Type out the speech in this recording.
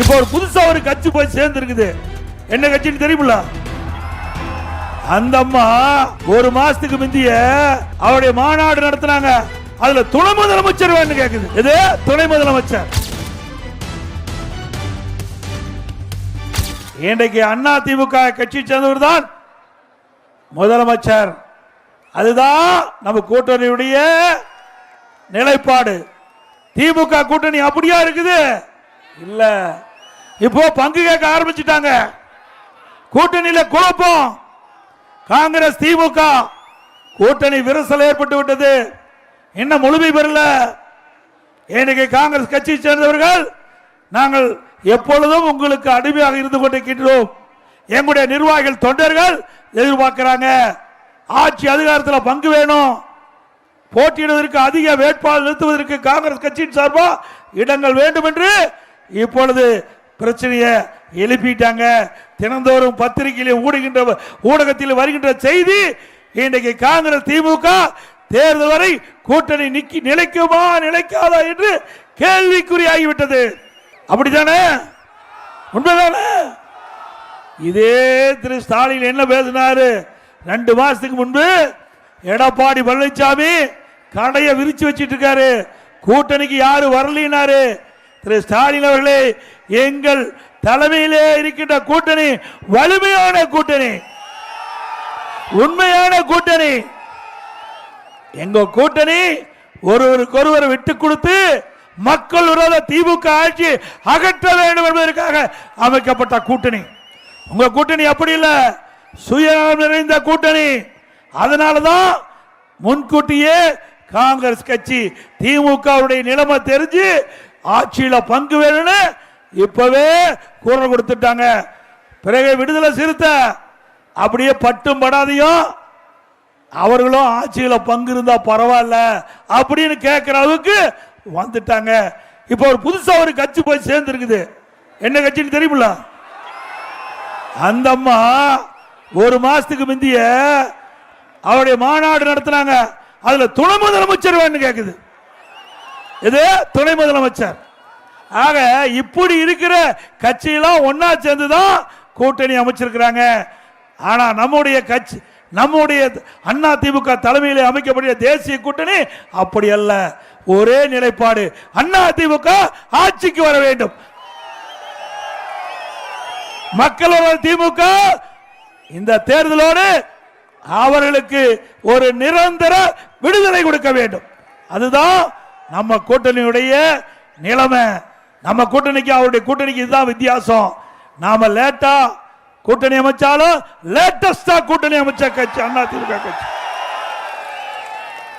இப்போ ஒரு புதுசா ஒரு கட்சி போய் சேர்ந்து இருக்குது. என்ன கட்சின்னு தெரியுமில்ல? அந்த அம்மா ஒரு மாசத்துக்கு முந்திய அவருடைய மாநாடு நடத்தினாங்க. அதுல துணை முதலமைச்சர் வேணும் கேக்குது. இது துணை முதலமைச்சர். இன்றைக்கு அண்ணா திமுக கட்சி சேர்ந்தவர் தான் முதலமைச்சர். அதுதான் நம்ம கூட்டணியுடைய நிலைப்பாடு. திமுக கூட்டணி அப்படியா இருக்குது? இல்ல. இப்போ பங்கு கேட்க ஆரம்பிச்சுட்டாங்க. கூட்டணியில குழப்பம். காங்கிரஸ் திமுக கூட்டணி விரிசல் ஏற்பட்டு விட்டது. இன்னும் முழுமை பெறல. இன்னைக்கு காங்கிரஸ் கட்சியை சேர்ந்தவர்கள் நாங்கள் எப்பொழுதும் உங்களுக்கு அடிமையாக இருந்து கொண்டிருக்கின்றோம். எங்களுடைய நிர்வாகிகள் தொண்டர்கள் எதிர்பார்க்கிறாங்க ஆட்சி அதிகாரத்தில் பங்கு வேணும். போட்டியிடுவதற்கு அதிக வேட்பாளர் நிறுத்துவதற்கு காங்கிரஸ் கட்சியின் சார்பாக இடங்கள் வேண்டும் என்று இப்பொழுது பிரச்சனையை எழுப்பிட்டாங்க. தினந்தோறும் பத்திரிகையில் ஊடகத்தில் வருகின்ற செய்தி இன்றைக்கு காங்கிரஸ் திமுக தேர்தல் வரை கூட்டணி நிலைக்குமா நிலைக்காதா என்று கேள்விக்குறியாகிவிட்டது. அப்படித்தானே? உண்மைதானே? இதே திரு ஸ்டாலின் என்ன பேசினாரு 2 மாசத்துக்கு முன்பு? எடப்பாடி பழனிசாமி கடையை விரிச்சு வச்சிட்டு இருக்காரு, கூட்டணிக்கு யாரு வரலினாரு. திரு ஸ்டாலின் அவர்களே, எங்கள் தலைமையிலே இருக்கின்ற கூட்டணி வலிமையான கூட்டணி, உண்மையான கூட்டணி. எங்க கூட்டணி ஒருவருக்கொருவர் விட்டு கொடுத்து மக்கள் விரோத திமுக ஆட்சி அகற்ற வேண்டும் என்பதற்காக அமைக்கப்பட்ட கூட்டணி. உங்க கூட்டணி அப்படி இல்ல, சுயநலம் நிறைந்த கூட்டணி. அதனாலதான் முன்கூட்டியே காங்கிரஸ் கட்சி திமுகவுடைய நிலைமை தெரிஞ்சு ஆட்சியில பங்கு வேணும்னு இப்பவே குரல் கொடுத்துட்டாங்க. பிறகு விடுதலை சிறுத்தை அப்படியே பட்டும் படாதையும் அவர்களும் ஆட்சியில பங்கு இருந்தா பரவாயில்ல அப்படின்னு கேட்கிற அளவுக்கு வந்துட்டாங்க. இப்போ ஒரு புதுசா ஒரு கட்சி போய் சேர்ந்து இருக்குது. என்ன கட்சின்னு தெரியுமில்ல? அந்த அம்மா ஒரு மாசத்துக்கு முந்திய அவருடைய மாநாடு நடத்தினாங்க. அதுல துணை முதலமைச்சர் வேணும் கேக்குது. இது துணை முதலமைச்சர். ஆக இப்படி இருக்கிற கட்சியெல்லாம் ஒன்னா சேர்ந்துதான் கூட்டணி அமைச்சிருக்கிறாங்க. ஆனா நம்முடைய கட்சி, நம்முடைய அண்ணா திமுக தலைமையில் அமைக்கப்பட்ட தேசிய கூட்டணி அப்படி அல்ல. ஒரே நிலைப்பாடு, அண்ணா திமுக ஆட்சிக்கு வர வேண்டும். மக்களோட திமுக இந்த தேர்தலோடு அவர்களுக்கு ஒரு நிரந்தர விடுதலை கொடுக்க வேண்டும். அதுதான் நம்ம கூட்டணியுடைய நிலைமை. நம்ம கூட்டணிக்கு அவருடைய கூட்டணிக்கு இதுதான் வித்தியாசம். நாம லேட்டா கூட்டணி அமைச்சாலும் லேட்டஸ்டா கூட்டணி அமைச்ச கட்சி அண்ணா திமுக கட்சி.